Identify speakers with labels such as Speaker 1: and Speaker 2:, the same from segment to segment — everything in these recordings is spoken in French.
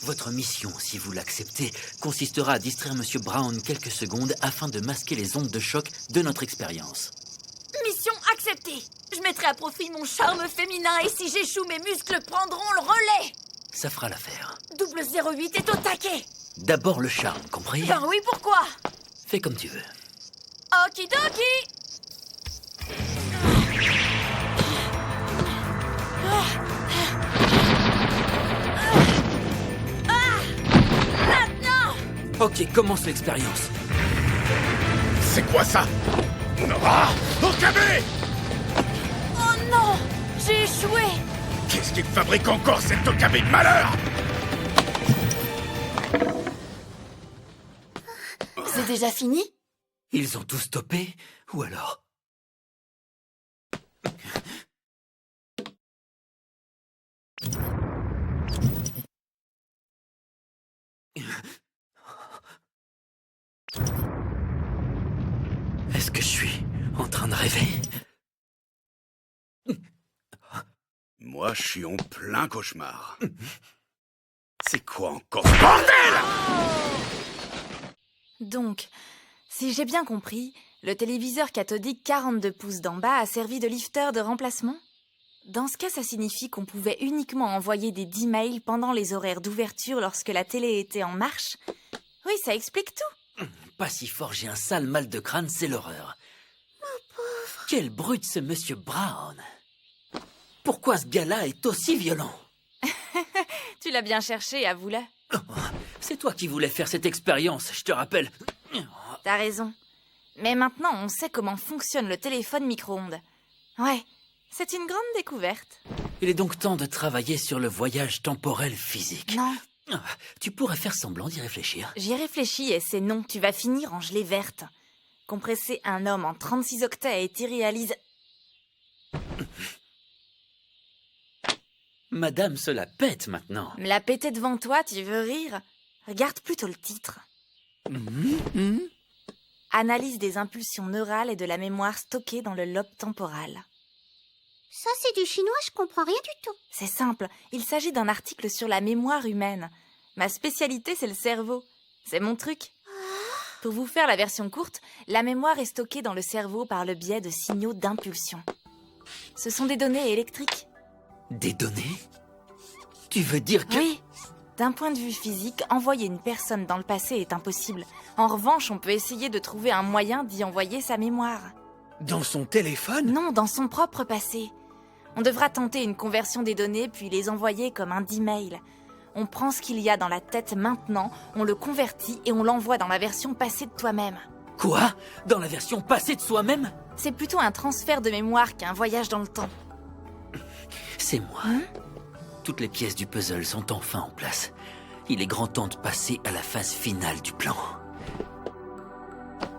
Speaker 1: Votre mission, si vous l'acceptez, consistera à distraire Monsieur Brown quelques secondes afin de masquer les ondes de choc de notre expérience.
Speaker 2: Mission acceptée. Je mettrai à profit mon charme féminin et si j'échoue, mes muscles prendront le relais.
Speaker 1: Ça fera l'affaire.
Speaker 2: 008 est au taquet.
Speaker 1: D'abord le charme, compris?
Speaker 2: Ben oui, pourquoi?
Speaker 1: Fais comme tu veux.
Speaker 2: Okidoki. Maintenant.
Speaker 1: Ok, commence l'expérience.
Speaker 3: C'est quoi ça? Ah! Okabe!
Speaker 2: Oh non, j'ai échoué.
Speaker 3: Qu'est-ce qui fabrique encore cet Okabe de malheur?
Speaker 2: C'est déjà fini?
Speaker 1: Ils ont tout stoppé? Ou alors... Est-ce que je suis en train de rêver?
Speaker 3: Moi, je suis en plein cauchemar. C'est quoi encore ce bordel?
Speaker 2: Donc, si j'ai bien compris, le téléviseur cathodique 42 pouces d'en bas a servi de lifter de remplacement? Dans ce cas, ça signifie qu'on pouvait uniquement envoyer des D-mails pendant les horaires d'ouverture lorsque la télé était en marche? Oui, ça explique tout.
Speaker 1: Pas si fort, j'ai un sale mal de crâne, c'est l'horreur. Mon pauvre... Quel brute ce Monsieur Brown! Pourquoi ce gars-là est aussi violent?
Speaker 2: Tu l'as bien cherché, avoue-le.
Speaker 1: Oh, c'est toi qui voulais faire cette expérience, je te rappelle.
Speaker 2: T'as raison. Mais maintenant, on sait comment fonctionne le téléphone micro-ondes. Ouais, c'est une grande découverte.
Speaker 1: Il est donc temps de travailler sur le voyage temporel physique.
Speaker 2: Non.
Speaker 1: Tu pourrais faire semblant d'y réfléchir.
Speaker 2: J'y réfléchis et c'est non, tu vas finir en gelée verte. Compresser un homme en 36 octets et t'y réalise...
Speaker 1: Madame se la pète maintenant.
Speaker 2: Me la péter devant toi, tu veux rire? Regarde plutôt le titre. Analyse des impulsions neurales et de la mémoire stockée dans le lobe temporal.
Speaker 4: Ça, c'est du chinois, je comprends rien du tout.
Speaker 2: C'est simple, il s'agit d'un article sur la mémoire humaine. Ma spécialité, c'est le cerveau. C'est mon truc. Pour vous faire la version courte, la mémoire est stockée dans le cerveau par le biais de signaux d'impulsion. Ce sont des données électriques.
Speaker 1: Des données? Tu veux dire que...
Speaker 2: Oui. D'un point de vue physique, envoyer une personne dans le passé est impossible. En revanche, on peut essayer de trouver un moyen d'y envoyer sa mémoire.
Speaker 5: Dans son téléphone?
Speaker 2: Non, dans son propre passé. On devra tenter une conversion des données, puis les envoyer comme un D-mail. On prend ce qu'il y a dans la tête maintenant, on le convertit et on l'envoie dans la version passée de toi-même.
Speaker 1: Quoi? Dans la version passée de soi-même?
Speaker 2: C'est plutôt un transfert de mémoire qu'un voyage dans le temps.
Speaker 1: C'est moi. Toutes les pièces du puzzle sont enfin en place. Il est grand temps de passer à la phase finale du plan.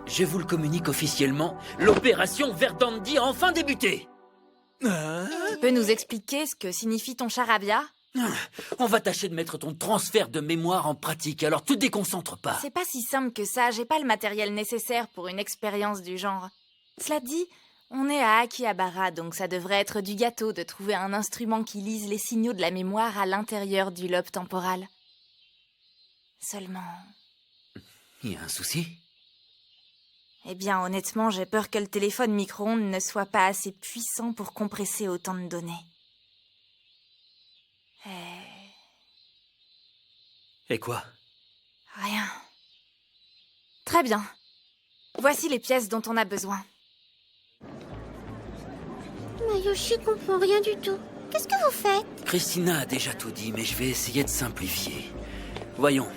Speaker 1: Je vous le communique officiellement, l'opération Verdandi a enfin débuté.
Speaker 2: Tu peux nous expliquer ce que signifie ton charabia?
Speaker 1: On va tâcher de mettre ton transfert de mémoire en pratique, alors te déconcentre pas.
Speaker 2: C'est pas si simple que ça, j'ai pas le matériel nécessaire pour une expérience du genre. Cela dit, on est à Akihabara, donc ça devrait être du gâteau de trouver un instrument qui lise les signaux de la mémoire à l'intérieur du lobe temporal. Seulement...
Speaker 1: Il y a un souci?
Speaker 2: Eh bien, honnêtement, j'ai peur que le téléphone micro-ondes ne soit pas assez puissant pour compresser autant de données.
Speaker 1: Et quoi?
Speaker 2: Rien. Très bien. Voici les pièces dont on a besoin.
Speaker 4: Mayoshi comprend rien du tout. Qu'est-ce que vous faites?
Speaker 1: Christina a déjà tout dit, mais je vais essayer de simplifier. Voyons,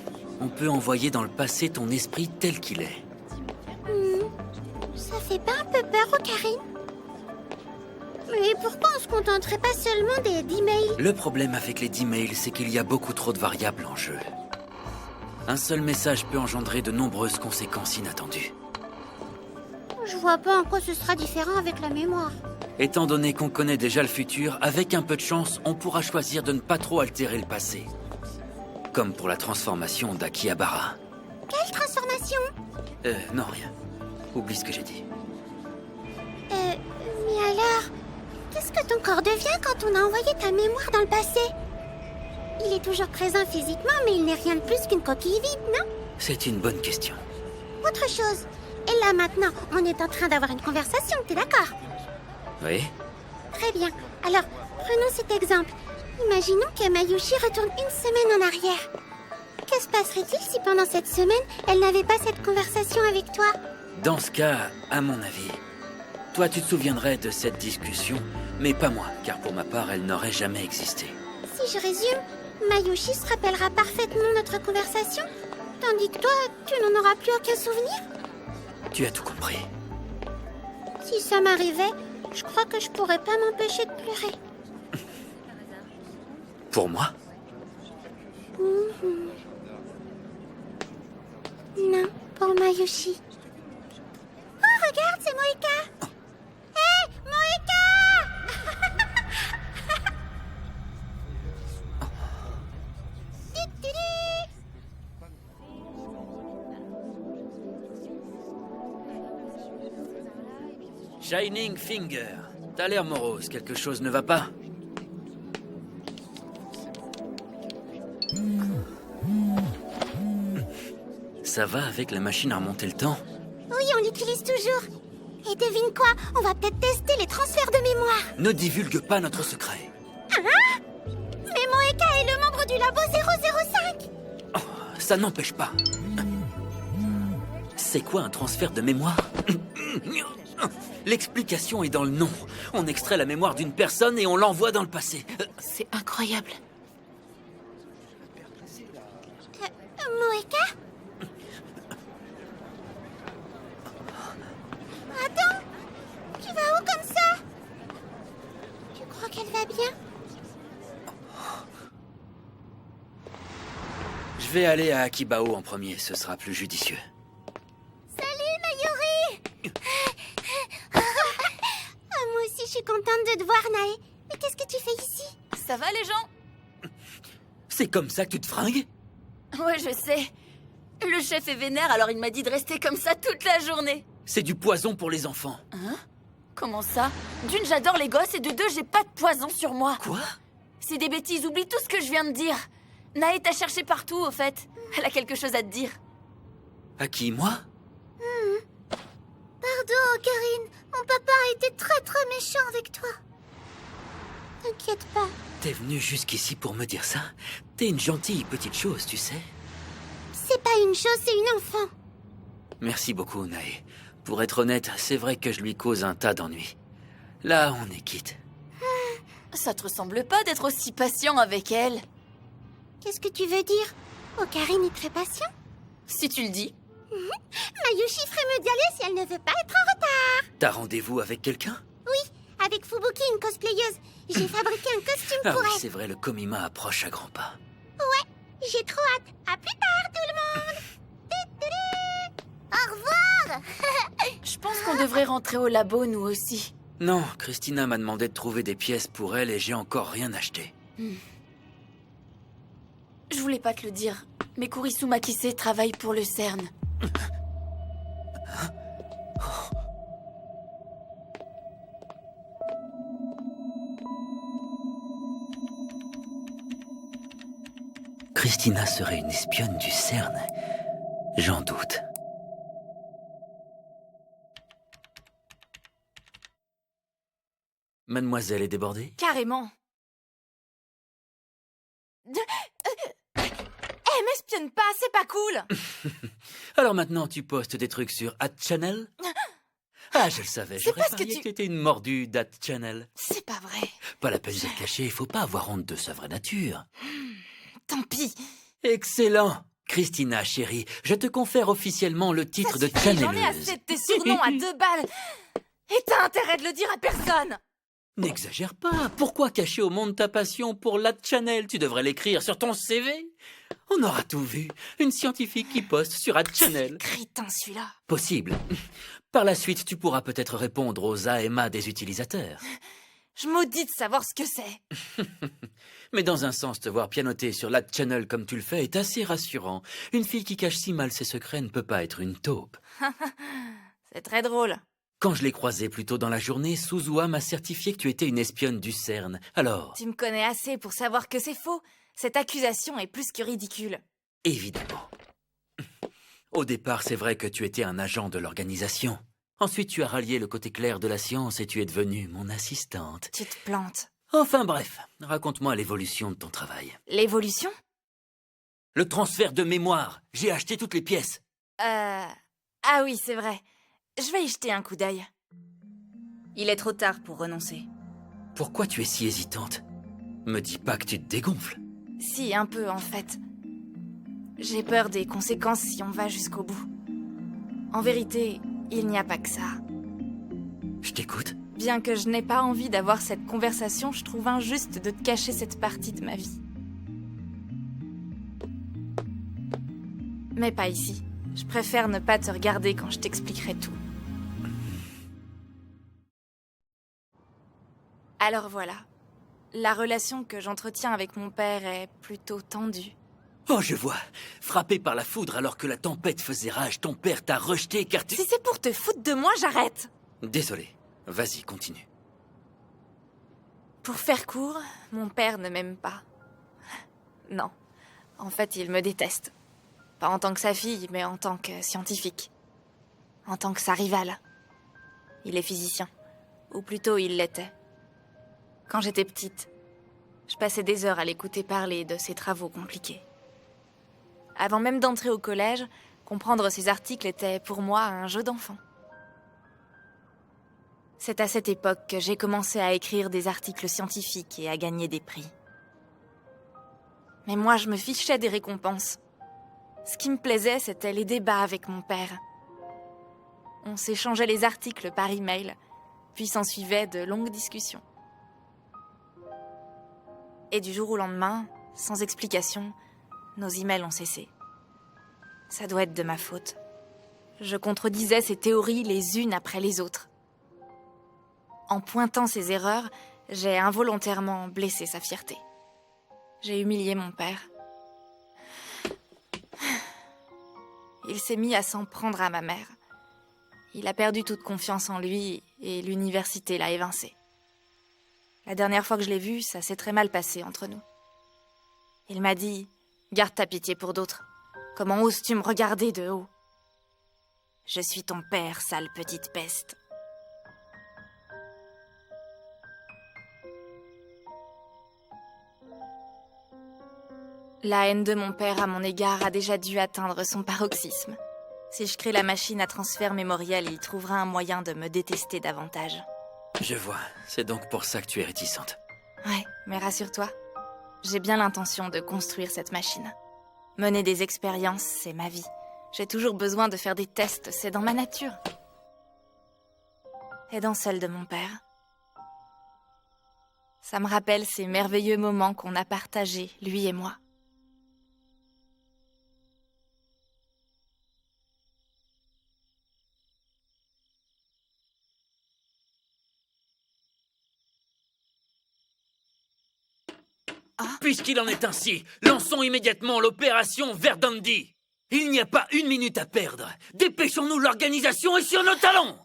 Speaker 1: on peut envoyer dans le passé ton esprit tel qu'il est.
Speaker 4: Ça fait pas un peu peur, Ocarine? Mais pourquoi on se contenterait pas seulement des D-mails?
Speaker 1: Le problème avec les D-mails, c'est qu'il y a beaucoup trop de variables en jeu. Un seul message peut engendrer de nombreuses conséquences inattendues.
Speaker 4: Je vois pas en quoi ce sera différent avec la mémoire.
Speaker 1: Étant donné qu'on connaît déjà le futur, avec un peu de chance, on pourra choisir de ne pas trop altérer le passé. Comme pour la transformation d'Akihabara.
Speaker 4: Quelle transformation?
Speaker 1: Non, rien. Oublie ce que j'ai dit.
Speaker 4: Mais alors, qu'est-ce que ton corps devient quand on a envoyé ta mémoire dans le passé? Il est toujours présent physiquement, mais il n'est rien de plus qu'une coquille vide, non?
Speaker 1: C'est une bonne question.
Speaker 4: Autre chose. Et là, maintenant, on est en train d'avoir une conversation, t'es d'accord?
Speaker 1: Oui?
Speaker 4: Très bien. Alors, prenons cet exemple. Imaginons que Mayushi retourne une semaine en arrière. Que se passerait-il si pendant cette semaine, elle n'avait pas cette conversation avec toi?
Speaker 1: Dans ce cas, à mon avis, toi tu te souviendrais de cette discussion, mais pas moi, car pour ma part, elle n'aurait jamais existé.
Speaker 4: Si je résume, Mayushi se rappellera parfaitement notre conversation, tandis que toi, tu n'en auras plus aucun souvenir?
Speaker 1: Tu as tout compris.
Speaker 4: Si ça m'arrivait, je crois que je pourrais pas m'empêcher de pleurer.
Speaker 1: Pour moi?
Speaker 4: Non, pour Mayushi. Oh, regarde, c'est Moeka! Hé, Moeka!
Speaker 1: Shining Finger, t'as l'air morose, quelque chose ne va pas? Ça va avec la machine à remonter le temps?
Speaker 4: Oui, on l'utilise toujours. Et devine quoi? On va peut-être tester les transferts de mémoire.
Speaker 1: Ne divulgue pas notre secret.
Speaker 4: Hein? Mais Moeka est le membre du labo 005.
Speaker 1: Oh, ça n'empêche pas. C'est quoi un transfert de mémoire? L'explication est dans le nom. On extrait la mémoire d'une personne et on l'envoie dans le passé.
Speaker 2: C'est incroyable.
Speaker 4: Moeka? Attends! Tu vas où comme ça? Tu crois qu'elle va bien?
Speaker 1: Je vais aller à Akibao en premier, ce sera plus judicieux.
Speaker 4: Salut, Mayuri! Moi aussi, je suis contente de te voir, Nae. Mais qu'est-ce que tu fais ici?
Speaker 2: Ça va, les gens?
Speaker 1: C'est comme ça que tu te fringues?
Speaker 2: Ouais, je sais. Le chef est vénère, alors il m'a dit de rester comme ça toute la journée.
Speaker 1: C'est du poison pour les enfants.
Speaker 2: Hein? Comment ça? D'une, j'adore les gosses, et de deux, j'ai pas de poison sur moi.
Speaker 1: Quoi?
Speaker 2: C'est des bêtises, oublie tout ce que je viens de dire. Nae t'a cherché partout, au fait. Elle a quelque chose à te dire.
Speaker 1: À qui, moi?
Speaker 4: Pardon, Karine. Mon papa a été très très méchant avec toi. T'inquiète pas.
Speaker 1: T'es venue jusqu'ici pour me dire ça? T'es une gentille petite chose, tu sais.
Speaker 4: C'est pas une chose, c'est une enfant.
Speaker 1: Merci beaucoup, Nae. Pour être honnête, c'est vrai que je lui cause un tas d'ennuis. Là, on est quitte.
Speaker 2: Ça te ressemble pas d'être aussi patient avec elle?
Speaker 4: Qu'est-ce que tu veux dire? Oh, Karine est très patient.
Speaker 2: Si tu le dis.
Speaker 4: Mayushi ferait mieux d'y aller si elle ne veut pas être en retard.
Speaker 1: T'as rendez-vous avec quelqu'un?
Speaker 4: Oui, avec Fubuki, une cosplayeuse. J'ai fabriqué un costume
Speaker 1: Ah
Speaker 4: pour
Speaker 1: oui,
Speaker 4: elle.
Speaker 1: c'est vrai, le Komima approche à grands pas.
Speaker 4: J'ai trop hâte. À plus tard, tout le monde. Au revoir.
Speaker 2: Je pense qu'on devrait rentrer au labo, nous aussi.
Speaker 1: Non, Christina m'a demandé de trouver des pièces pour elle et j'ai encore rien acheté.
Speaker 2: Je voulais pas te le dire, mais Kurisu Makise travaille pour le CERN.
Speaker 1: Christina serait une espionne du CERN. J'en doute. Mademoiselle est débordée?
Speaker 2: Carrément. M'espionne pas, c'est pas cool.
Speaker 1: Alors maintenant, tu postes des trucs sur Channel? Ah, je le savais,
Speaker 2: C'est
Speaker 1: j'aurais
Speaker 2: parce que
Speaker 1: parié
Speaker 2: tu-
Speaker 1: que t'étais une mordue Channel.
Speaker 2: C'est pas vrai.
Speaker 1: Pas la peine de le cacher, il faut pas avoir honte de sa vraie nature.
Speaker 2: Tant pis.
Speaker 1: Excellent! Christina, chérie, je te confère officiellement le titre de
Speaker 2: Suffit, j'en ai
Speaker 1: channeleuse.
Speaker 2: assez de tes surnoms à 2 balles. Et t'as intérêt de le dire à personne.
Speaker 1: N'exagère pas. Pourquoi cacher au monde ta passion pour la Channel? Tu devrais l'écrire sur ton CV. On aura tout vu. Une scientifique qui poste sur Channel.
Speaker 2: Crétin, celui-là.
Speaker 1: Possible. Par la suite, tu pourras peut-être répondre aux AMA des utilisateurs.
Speaker 2: Je maudis de savoir ce que c'est.
Speaker 1: Mais dans un sens, te voir pianoter sur la Channel comme tu le fais est assez rassurant. Une fille qui cache si mal ses secrets ne peut pas être une taupe.
Speaker 2: C'est très drôle.
Speaker 1: Quand je l'ai croisée plus tôt dans la journée, Suzua m'a certifié que tu étais une espionne du CERN. Alors,
Speaker 2: Tu me connais assez pour savoir que c'est faux. Cette accusation est plus que ridicule.
Speaker 1: évidemment. Au départ, c'est vrai que tu étais un agent de l'organisation. Ensuite, tu as rallié le côté clair de la science et tu es devenue mon assistante.
Speaker 2: Tu te plantes.
Speaker 1: Enfin bref, raconte-moi l'évolution de ton travail.
Speaker 2: L'évolution?
Speaker 1: Le transfert de mémoire. J'ai acheté toutes les pièces.
Speaker 2: Ah oui, c'est vrai. Je vais y jeter un coup d'œil. Il est trop tard pour renoncer.
Speaker 1: Pourquoi tu es si hésitante? Me dis pas que tu te dégonfles.
Speaker 2: Si, un peu en fait. J'ai peur des conséquences si on va jusqu'au bout. En vérité, il n'y a pas que ça.
Speaker 1: Je t'écoute.
Speaker 2: Bien que je n'ai pas envie d'avoir cette conversation, je trouve injuste de te cacher cette partie de ma vie. Mais pas ici. Je préfère ne pas te regarder quand je t'expliquerai tout. Alors voilà. La relation que j'entretiens avec mon père est plutôt tendue.
Speaker 1: Oh, je vois. Frappé par la foudre alors que la tempête faisait rage, ton père t'a rejeté car tu...
Speaker 2: Si c'est pour te foutre de moi, j'arrête!
Speaker 1: Désolé. Vas-y, continue.
Speaker 2: Pour faire court, mon père ne m'aime pas. Non. En fait, il me déteste. Pas en tant que sa fille, mais en tant que scientifique. En tant que sa rivale. Il est physicien. Ou plutôt, il l'était. Quand j'étais petite, je passais des heures à l'écouter parler de ses travaux compliqués. Avant même d'entrer au collège, comprendre ses articles était pour moi un jeu d'enfant. C'est à cette époque que j'ai commencé à écrire des articles scientifiques et à gagner des prix. Mais moi, je me fichais des récompenses. Ce qui me plaisait, c'était les débats avec mon père. On s'échangeait les articles par email, puis s'en suivaient de longues discussions. Et du jour au lendemain, sans explication, nos emails ont cessé. Ça doit être de ma faute. Je contredisais ces théories les unes après les autres. En pointant ses erreurs, j'ai involontairement blessé sa fierté. J'ai humilié mon père. Il s'est mis à s'en prendre à ma mère. Il a perdu toute confiance en lui et l'université l'a évincé. La dernière fois que je l'ai vu, ça s'est très mal passé entre nous. Il m'a dit « Garde ta pitié pour d'autres. Comment oses-tu me regarder de haut ? Je suis ton père, sale petite peste. » La haine de mon père à mon égard a déjà dû atteindre son paroxysme. Si je crée la machine à transfert mémoriel, il trouvera un moyen de me détester davantage.
Speaker 1: Je vois. C'est donc pour ça que tu es réticente.
Speaker 2: Ouais, mais rassure-toi, j'ai bien l'intention de construire cette machine. Mener des expériences, c'est ma vie. J'ai toujours besoin de faire des tests, c'est dans ma nature. Et dans celle de mon père. Ça me rappelle ces merveilleux moments qu'on a partagés, lui et moi.
Speaker 1: Puisqu'il en est ainsi, lançons immédiatement l'opération Verdandi. Il n'y a pas une minute à perdre. Dépêchons-nous, l'organisation est sur nos talons.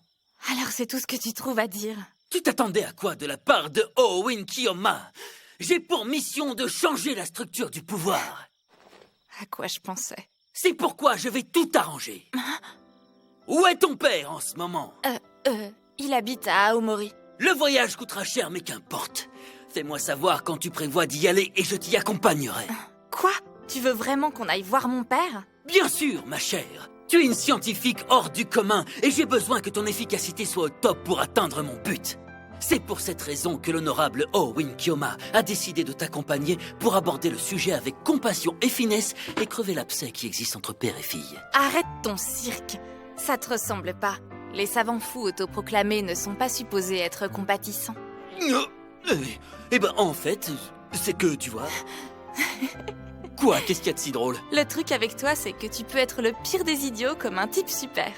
Speaker 2: Alors c'est tout ce que tu trouves à dire.
Speaker 1: Tu t'attendais à quoi de la part de Owen Kiyoma? J'ai pour mission de changer la structure du pouvoir.
Speaker 2: À quoi je pensais?
Speaker 1: C'est pourquoi je vais tout arranger. Où est ton père en ce moment?
Speaker 2: Il habite à Aomori.
Speaker 1: Le voyage coûtera cher, mais qu'importe. Fais-moi savoir quand tu prévois d'y aller et je t'y accompagnerai.
Speaker 2: Quoi? Tu veux vraiment qu'on aille voir mon père?
Speaker 1: Bien sûr, ma chère. Tu es une scientifique hors du commun et j'ai besoin que ton efficacité soit au top pour atteindre mon but. C'est pour cette raison que l'honorable Owen Kiyoma a décidé de t'accompagner pour aborder le sujet avec compassion et finesse et crever l'abcès qui existe entre père et fille.
Speaker 2: Arrête ton cirque. Ça te ressemble pas. Les savants fous autoproclamés ne sont pas supposés être compatissants.
Speaker 1: Eh ben, en fait, c'est que, tu vois... Quoi? Qu'est-ce qu'il y a de si drôle?
Speaker 2: Le truc avec toi, c'est que tu peux être le pire des idiots comme un type super.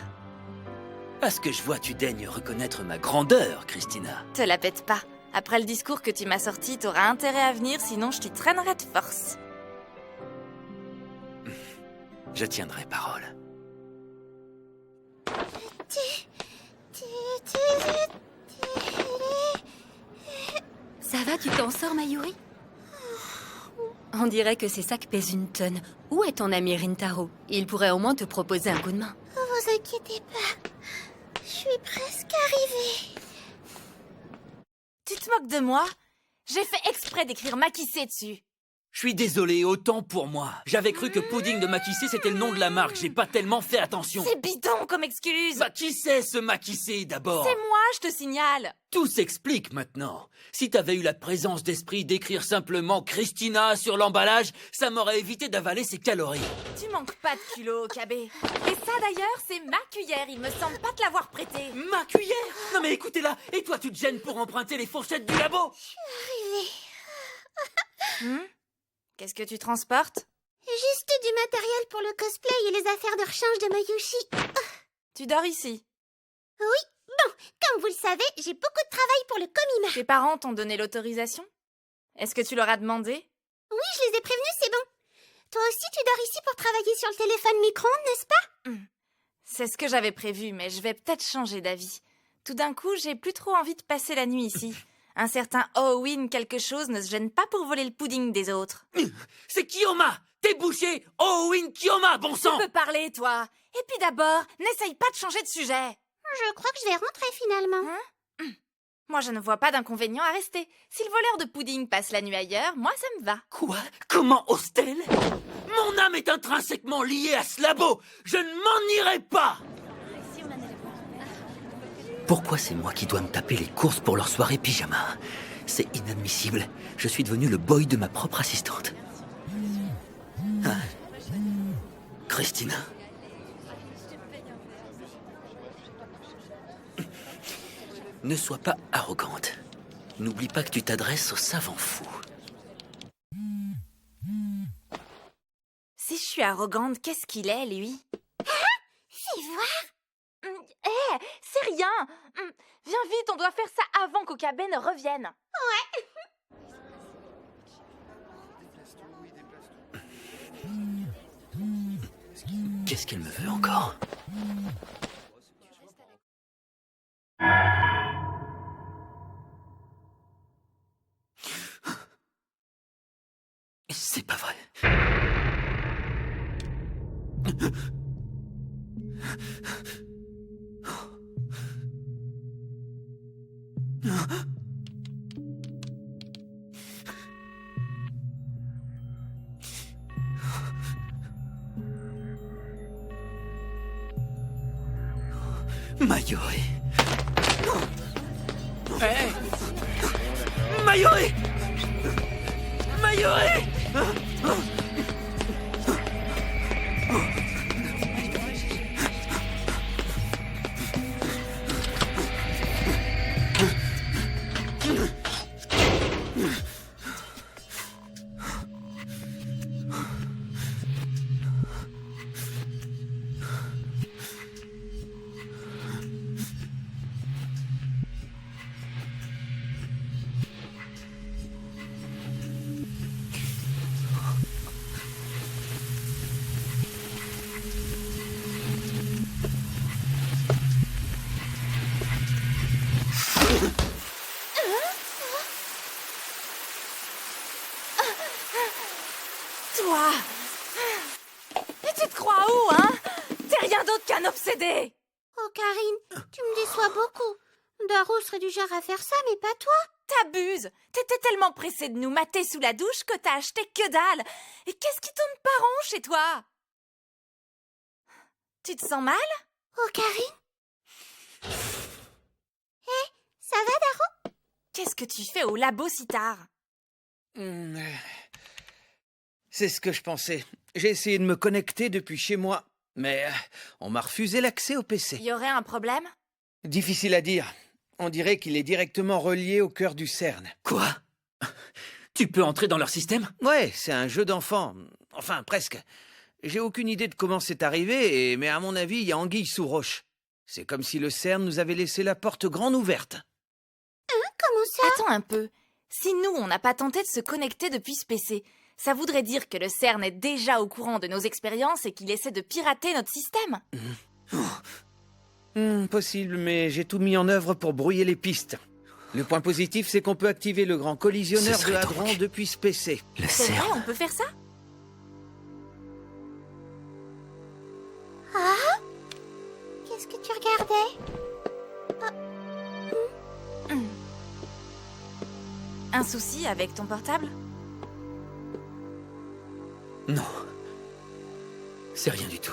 Speaker 1: À ce que je vois, tu daignes reconnaître ma grandeur, Christina.
Speaker 2: Te la pète pas. Après le discours que tu m'as sorti, t'auras intérêt à venir, sinon je t'y traînerai de force.
Speaker 1: Je tiendrai parole.
Speaker 6: Ça va, tu t'en sors, Mayuri? On dirait que ces sacs pèsent une tonne. Où est ton ami Rintaro? Il pourrait au moins te proposer un coup de main.
Speaker 4: Vous inquiétez pas. Je suis presque arrivée.
Speaker 2: Tu te moques de moi? J'ai fait exprès d'écrire Makissé dessus.
Speaker 1: Je suis désolé, autant pour moi. J'avais cru que Pudding de Makissé, c'était le nom de la marque. J'ai pas tellement fait attention.
Speaker 2: C'est bidon comme excuse.
Speaker 1: Bah, qui c'est ce Makissé, d'abord?
Speaker 2: C'est moi, je te signale.
Speaker 1: Tout s'explique maintenant. Si t'avais eu la présence d'esprit d'écrire simplement Christina sur l'emballage, ça m'aurait évité d'avaler ces calories.
Speaker 2: Tu manques pas de culot, Okabe. Et ça d'ailleurs, c'est ma cuillère. Il me semble pas te l'avoir prêtée.
Speaker 1: Ma cuillère? Non mais écoutez-la. Et toi, tu te gênes pour emprunter les fourchettes du labo?
Speaker 2: Qu'est-ce que tu transportes?
Speaker 4: Juste du matériel pour le cosplay et les affaires de rechange de Mayushi.
Speaker 2: Tu dors ici.
Speaker 4: Oui, bon, comme vous le savez, j'ai beaucoup de travail pour le Komima.
Speaker 2: Tes parents t'ont donné l'autorisation? Est-ce que tu leur as demandé?
Speaker 4: Oui, je les ai prévenus, c'est bon. Toi aussi, tu dors ici pour travailler sur le téléphone micro-ondes, n'est-ce pas?
Speaker 2: C'est ce que j'avais prévu, mais je vais peut-être changer d'avis. Tout d'un coup, j'ai plus trop envie de passer la nuit ici. Un certain Owen quelque chose ne se gêne pas pour voler le pudding des autres.
Speaker 1: C'est Kiyoma! T'es bouché! Owen Kiyoma, bon sang!
Speaker 2: Tu peux parler, toi. Et puis d'abord, n'essaye pas de changer de sujet.
Speaker 4: Je crois que je vais rentrer finalement.
Speaker 2: Moi, je ne vois pas d'inconvénient à rester. Si le voleur de pudding passe la nuit ailleurs, moi, ça me va.
Speaker 1: Quoi? Comment ose-t-elle? Mon âme est intrinsèquement liée à ce labo! Je ne m'en irai pas! Pourquoi c'est moi qui dois me taper les courses pour leur soirée pyjama? C'est inadmissible. Je suis devenu le boy de ma propre assistante. Hein? Christina? Ne sois pas arrogante. N'oublie pas que tu t'adresses au savant fou.
Speaker 2: Si je suis arrogante, qu'est-ce qu'il est, lui?
Speaker 4: Fais voir.
Speaker 2: C'est rien. Viens vite, on doit faire ça avant qu'Okabe ne revienne.
Speaker 1: Qu'est-ce qu'elle me veut encore? C'est pas vrai. Mayuri. Hey. Mayuri. Mayuri.
Speaker 2: Toi! Et tu te crois où, hein? T'es rien d'autre qu'un obsédé!
Speaker 4: Oh, Karine, tu me déçois beaucoup. Darou serait du genre à faire ça, mais pas toi.
Speaker 2: T'abuses! T'étais tellement pressé de nous mater sous la douche que t'as acheté que dalle! Et qu'est-ce qui tourne pas rond chez toi? Tu te sens mal?
Speaker 4: Oh, Karine. Ça va, Darou?
Speaker 2: Qu'est-ce que tu fais au labo si tard?
Speaker 5: C'est ce que je pensais. J'ai essayé de me connecter depuis chez moi, mais on m'a refusé l'accès au PC.
Speaker 2: Y aurait un problème?
Speaker 5: Difficile à dire. On dirait qu'il est directement relié au cœur du CERN.
Speaker 1: Quoi? Tu peux entrer dans leur système?
Speaker 5: Ouais, c'est un jeu d'enfant. Enfin, presque. J'ai aucune idée de comment c'est arrivé, mais à mon avis, il y a anguille sous roche. C'est comme si le CERN nous avait laissé la porte grande ouverte.
Speaker 4: Comment ça?
Speaker 2: Attends un peu. Si nous, on n'a pas tenté de se connecter depuis ce PC, ça voudrait dire que le CERN est déjà au courant de nos expériences et qu'il essaie de pirater notre système.
Speaker 5: Possible, mais j'ai tout mis en œuvre pour brouiller les pistes. Le point positif, c'est qu'on peut activer le grand collisionneur
Speaker 1: Ce
Speaker 5: de
Speaker 1: serait
Speaker 5: Hadron
Speaker 1: donc
Speaker 5: depuis ce PC.
Speaker 1: Le
Speaker 2: C'est vrai,
Speaker 1: CERN.
Speaker 2: on peut faire ça?
Speaker 4: Qu'est-ce que tu regardais?
Speaker 2: Un souci avec ton portable?
Speaker 1: Non. C'est rien du tout.